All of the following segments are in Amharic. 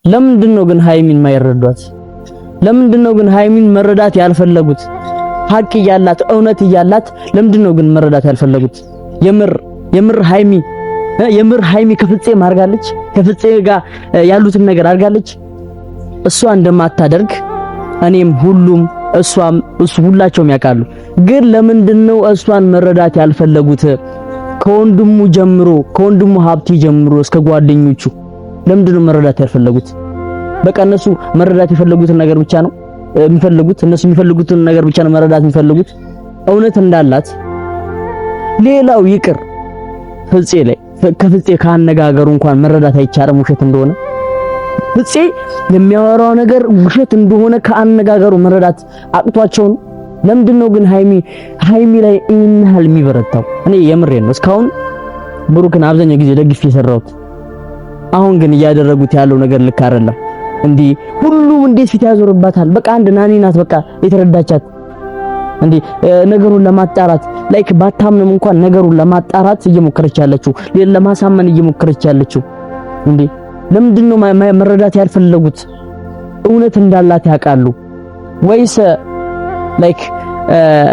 ለምንድነው ግን ሃይሚን ማይረዷት? ለምንድነው ግን ሃይሚን መረዳት ያልፈለጉት? ሀቅ እያላት እውነት እያላት ለምንድነው ግን መረዳት ያልፈለጉት? የምር ሃይሚ ከፍፄ ማርጋለች፣ ከፍፄ ጋር ያሉትን ነገር አርጋለች። እሷ እንደማታደርግ እኔም ሁሉም እሷም እሱ ሁላቸውም ያውቃሉ። ግን ለምንድነው እሷን መረዳት ያልፈለጉት? ከወንድሙ ሀብቴ ጀምሮ እስከ ጓደኞቹ ለምንድነው መረዳት ያልፈለጉት? በቃ እነሱ መረዳት የፈለጉትን ነገር ብቻ ነው የሚፈልጉት። እነሱ የሚፈልጉትን ነገር ብቻ ነው መረዳት የሚፈልጉት። እውነት እንዳላት ሌላው ይቅር፣ ፍፄ ላይ ከፍፄ ካነጋገሩ እንኳን መረዳት አይቻልም ውሸት እንደሆነ። ፍፄ የሚያወራው ነገር ውሸት እንደሆነ ካነጋገሩ መረዳት አቅቷቸው ነው። ለምንድነው ግን ሃይሚ ላይ እንሃል የሚበረታው? እኔ የምሬን ነው። እስካሁን ብሩክን አብዛኛው ጊዜ ደግፍ የሰራሁት፣ አሁን ግን እያደረጉት ያለው ነገር ልክ አይደለም። እንዴ ሁሉም እንዴት ፊት ያዞርባታል? በቃ አንድ ናኒ ናት በቃ የተረዳቻት። እንዴ ነገሩን ለማጣራት ላይክ ባታምንም እንኳን ነገሩን ለማጣራት እየሞከረች ያለችው፣ ለማሳመን እየሞከረች ያለችው። እንዴ ለምንድነው መረዳት ያልፈለጉት? እውነት እንዳላት ያውቃሉ ወይስ ላይክ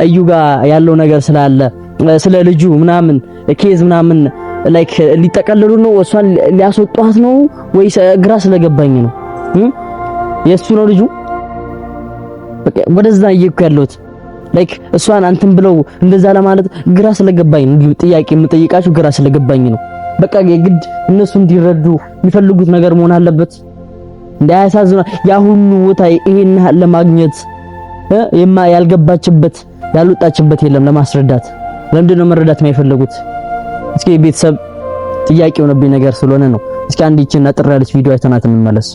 እዩ ጋር ያለው ነገር ስላለ ስለ ልጁ ምናምን ኬዝ ምናምን ላይክ ሊጠቀለሉ ነው? እሷን ሊያስወጧት ነው ወይስ ግራ ስለገባኝ ነው? የሱ ነው ልጁ። በቃ ወደዛ እየኩ ያለሁት ላይክ እሷን አንተም ብለው እንደዛ ለማለት ግራ ስለገባኝ ነው። ጥያቄ የምጠይቃችሁ ግራ ስለገባኝ ነው። በቃ የግድ እነሱ እንዲረዱ የሚፈልጉት ነገር መሆን አለበት። እንዳያሳዝኑ ያ ሁሉ ቦታ ይሄን ለማግኘት ያልገባችበት ያልወጣችበት የለም ለማስረዳት። ለምንድነው መረዳት የማይፈልጉት? እስኪ ቤተሰብ ጥያቄ ሆነብኝ ነገር ስለሆነ ነው። እስኪ አንድ ይቺን አጥራ ያለች ቪዲዮ አይተናት እንመለስ።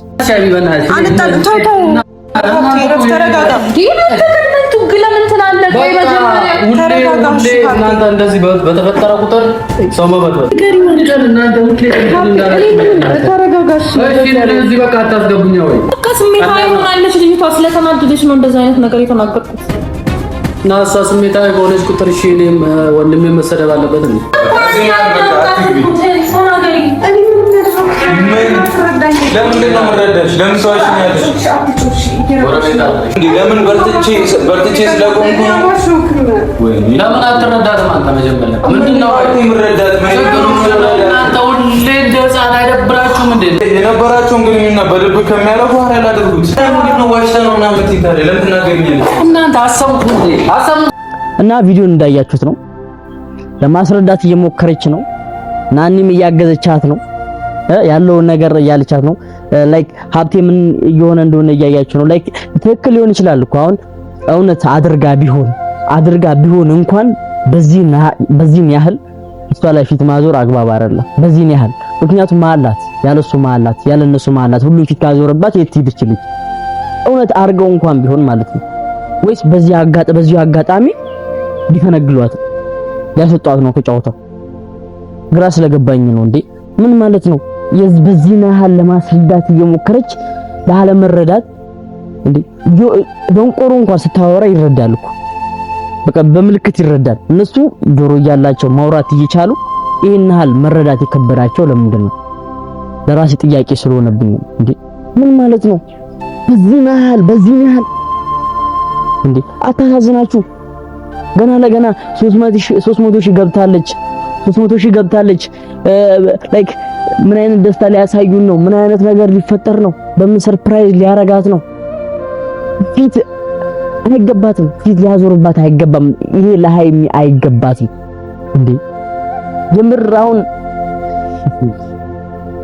እናንተ እንደዚህ በተፈጠረ ቁጥር ሰው መበጥበጥ እዚህ በቃ አታስገቡኛ ወይ በቃ ስሜታዊ ሆናለች ልጅቷ። ስለተናደደች ነው እንደዛ አይነት ነገር የተናገርኩት። እና እሷ ስሜታዊ በሆነች ቁጥር እሺ እኔም ወንድሜ መሰደብ አለበት እንዴ? ለምን ነው የምረዳሽ? ለምን ሰዋሽ ለምን በርትቼ ስለቆምኩ ወይ ለምን አትረዳትም? አንተ መጀመሪያ ምንድነው የምረዳት? እናንተ ሁሌ እንደዛ አይደብራችሁም እንዴ? የነበራችሁን ግንኙነት በልብ ከሚያረጉ አራላ አድርጉት። ምንድነው ዋሽታ ነው እና ምትይታለ ለምን ትናገሩኛለሽ? እናንተ አሰቡት እንዴ? አሰቡት። እና ቪዲዮን እንዳያችሁት ነው። ለማስረዳት እየሞከረች ነው። ናኒም እያገዘቻት ነው ያለውን ነገር እያለቻት ነው። ላይክ ሀብቴ ምን እየሆነ እንደሆነ እያያችሁ ነው። ላይክ ትክክል ሊሆን ይችላል እኮ አሁን እውነት አድርጋ ቢሆን እንኳን በዚህን ያህል እሷ ላይ ፊት ማዞር አግባብ አይደለም። በዚህን ያህል ምክንያቱም ማላት ያለሱ ማላት ያለነሱ ማላት ሁሉም ፊት ካዞረባት የት ይድችልኝ? እውነት አድርገው እንኳን ቢሆን ማለት ነው። ወይስ በዚህ አጋጣሚ ሊፈነግሏት ሊያስወጣት ነው ከጫወታው? ግራ ስለገባኝ ነው። እንዴ ምን ማለት ነው? በዚህ ያህል ለማስረዳት እየሞከረች ላለመረዳት። እንዴ ደንቆሮ እንኳን ስታወራ ይረዳል እኮ በቃ በምልክት ይረዳል። እነሱ ጆሮ እያላቸው ማውራት እየቻሉ ይሄን ያህል መረዳት የከበዳቸው ለምንድን ነው? ለራሴ ጥያቄ ስለሆነብኝ። እንዴ ምን ማለት ነው? በዚህ ያህል እንዴ አታሳዝናችሁ? ገና ለገና 300 ሺህ ገብታለች። 300 ሺህ ገብታለች። ላይክ ምን አይነት ደስታ ሊያሳዩን ነው? ምን አይነት ነገር ሊፈጠር ነው? በምን ሰርፕራይዝ ሊያረጋት ነው? ፊት አይገባትም። ፊት ሊያዞርባት አይገባም። ይሄ ለሃይሚ አይገባትም። እንዴ የምር አሁን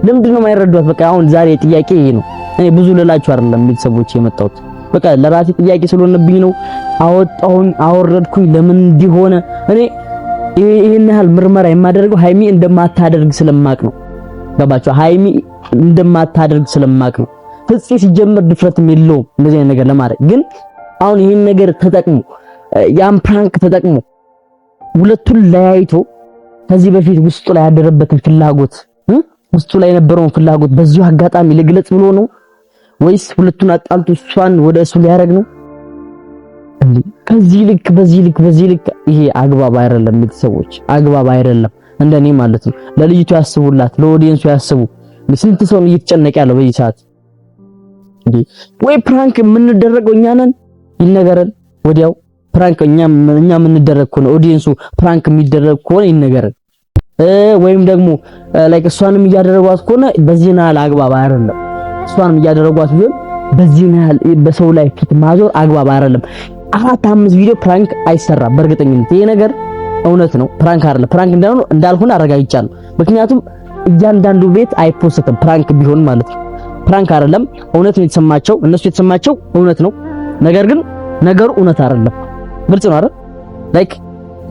ለምንድን ነው የማይረዷት? በቃ አሁን ዛሬ ጥያቄ ይሄ ነው። እኔ ብዙ ልላችሁ አይደለም ቤተሰቦች የመጣሁት በቃ ለራሴ ጥያቄ ስለሆነብኝ ነው። አወረድኩኝ። ለምን እንዲሆነ እኔ ይሄን ያህል ምርመራ የማደርገው ሃይሚ እንደማታደርግ ስለማቅ ነው። ገባችሁ? ሃይሚ እንደማታደርግ ስለማቅ ነው። ፍፄ ሲጀምር ድፍረትም የለውም እንደዚህ አይነት ነገር ለማድረግ። ግን አሁን ይሄን ነገር ተጠቅሞ ያን ፕራንክ ተጠቅሞ ሁለቱን ለያይቶ ከዚህ በፊት ውስጡ ላይ ያደረበትን ፍላጎት ውስጡ ላይ የነበረውን ፍላጎት በዚሁ አጋጣሚ ልግለጽ ብሎ ነው ወይስ ሁለቱን አጣልቶ እሷን ወደ እሱ ሊያረግ ነው? በዚህ ልክ ይሄ አግባብ አይደለም። ቤተሰቦች አግባብ አይደለም እንደኔ ማለት ነው። ለልጅቱ ያስቡላት፣ ለኦዲየንሱ ያስቡ። ስንት ሰው እየተጨነቀ ያለው በዚህ ሰዓት ወይ ፕራንክ የምንደረገው እኛ ነን ይነገረን ወዲያው ፕራንክ እኛ የምንደረግ ከሆነ ኦዲየንሱ ፕራንክ የሚደረግ ከሆነ ይነገረን ወይም ደግሞ ላይክ እሷንም እያደረጓት ከሆነ በዚህ ናል አግባብ አይደለም እሷንም እያደረጓት ቢሆን በዚህ ናል በሰው ላይ ፊት ማዞር አግባብ አይደለም 4-5 ቪዲዮ ፕራንክ አይሰራም በእርግጠኝነት ይሄ ነገር እውነት ነው ፕራንክ አይደለም ፕራንክ እንዳልሆነ አረጋግጫለሁ ምክንያቱም እያንዳንዱ ቤት አይፖስትም ፕራንክ ቢሆን ማለት ነው ፕራንክ አይደለም እውነት ነው የተሰማቸው እነሱ የተሰማቸው እውነት ነው ነገር ግን ነገሩ እውነት አይደለም ግልጽ ነው አይደል ላይክ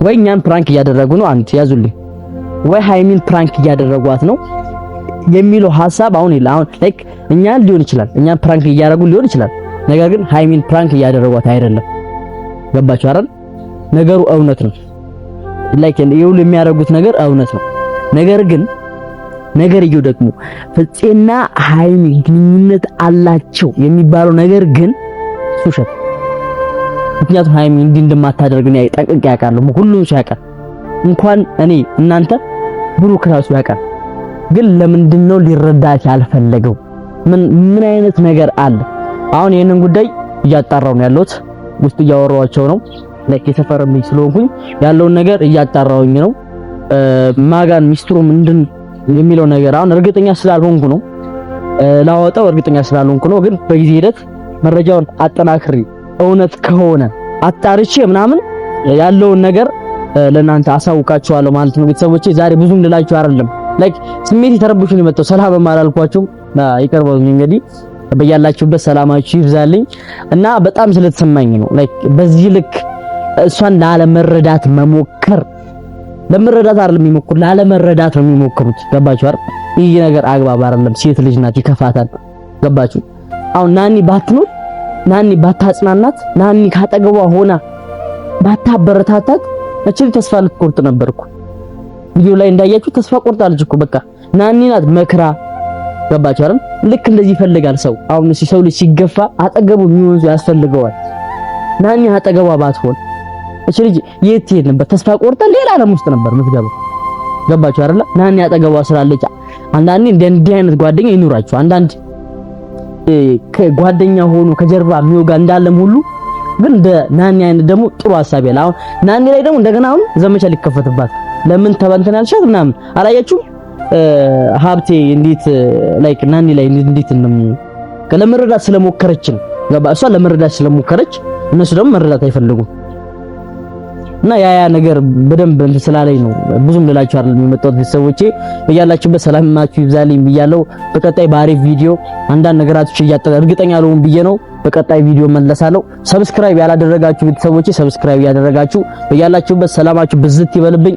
ወይ እኛን ፕራንክ እያደረጉ ነው አንተ ያዙልኝ ወይ ሃይሚን ፕራንክ እያደረጓት ነው የሚለው ሐሳብ አሁን ላይክ እኛን ሊሆን ይችላል እኛን ፕራንክ እያደረጉ ሊሆን ይችላል ነገር ግን ሃይሚን ፕራንክ እያደረጓት አይደለም ገባችሁ አይደል ነገሩ እውነት ነው ላይክ ይኸው የሚያደርጉት ነገር እውነት ነው ነገር ግን ነገርየው ደግሞ ፍፄና ሃይሚ ግንኙነት አላቸው የሚባለው ነገር ግን ውሸት ምክንያቱም ሃይሚ እንዲህ እንደማታደርግ ነው ጠንቅቄ ያውቃለሁ ሁሉም ሰው ያውቃል እንኳን እኔ እናንተ ብሩክ ራሱ ያውቃል ግን ለምንድን ነው ሊረዳት ያልፈለገው ምን አይነት ነገር አለ አሁን ይሄንን ጉዳይ እያጣራው ነው ያለሁት ውስጥ እያወራኋቸው ነው ላይክ የሰፈርም ልጅ ስለሆንኩኝ ያለውን ነገር እያጣራውኝ ነው ማጋን ሚስጥሩ ምንድን የሚለው ነገር አሁን እርግጠኛ ስላልሆንኩ ነው ላወጣው እርግጠኛ ስላልሆንኩ ነው ግን በጊዜ ሂደት መረጃውን አጠናክሪ እውነት ከሆነ አጣርቼ ምናምን ያለውን ነገር ለእናንተ አሳውቃችኋለሁ ማለት ነው ቤተሰቦቼ ዛሬ ብዙም ልላችሁ አይደለም ላይክ ስሜት የተረብሹ ነው የመጣው ሰላም ማላልኳችሁ ይቀርባኝ እንግዲህ በያላችሁበት ሰላማችሁ ይብዛልኝ እና በጣም ስለተሰማኝ ነው ላይክ በዚህ ልክ እሷን ላለመረዳት መሞከር ለመረዳት አይደለም የሚሞክሩ ላለመረዳት ነው የሚሞክሩት ገባችሁ አይደል ይሄ ነገር አግባብ አይደለም ሴት ልጅ ናት ይከፋታል ገባችሁ አሁን ናኒ ባትኖር ናኒ ባታጽናናት ናኒ ካጠገቧ ሆና ባታበረታታት እቺ ተስፋ ልትቆርጥ ነበርኩ ቪዲዮ ላይ እንዳያችሁ ተስፋ ቆርጣለች እኮ በቃ ናኒ ናት መክራ ገባችሁ አይደል ልክ እንደዚህ ይፈልጋል ሰው አሁን ሰው ልጅ ሲገፋ አጠገቡ የሚሆን ሰው ያስፈልገዋል ናኒ አጠገቧ ባትሆን እቺ ልጅ የት ትሄድ ነበር ተስፋ ቆርጣ ሌላ ዓለም ውስጥ ነበር የምትገባው ገባችሁ አይደል ናኒ አጠገቧ ስላለች አንዳንዴ እንዲህ አይነት ጓደኛ ይኑራችሁ አንዳንድ ከጓደኛ ሆኖ ከጀርባ የሚወጋ እንዳለም ሁሉ ግን ናኒ አይነት ደግሞ ጥሩ ሐሳብ ያለ አሁን ናኒ ላይ ደግሞ እንደገና አሁን ዘመቻ ሊከፈትባት ለምን ተበንተን ያልሻት ምናምን አላያችሁ ሀብቴ እንዴት ላይክ ናኒ ላይ እንዴት ለመረዳት ስለሞከረች ነው ገባ እሷ ለመረዳት ስለሞከረች እነሱ ደግሞ መረዳት አይፈልጉም እና ያ ነገር በደንብ እንትን ስላለኝ ነው ብዙም ልላችሁ አይደለም የመጣሁት ቤተሰቦቼ በያላችሁበት ሰላማችሁ ይብዛልኝ ብያለሁ በቀጣይ ባሪፍ ቪዲዮ አንዳንድ ነገራቶች እርግጠኛ አልሆንም ብዬ ነው በቀጣይ ቪዲዮ መለሳለሁ ሰብስክራይብ ያላደረጋችሁ ቤተሰቦቼ ሰብስክራይብ ያደረጋችሁ በያላችሁበት ሰላማችሁ ብዝት ይበልብኝ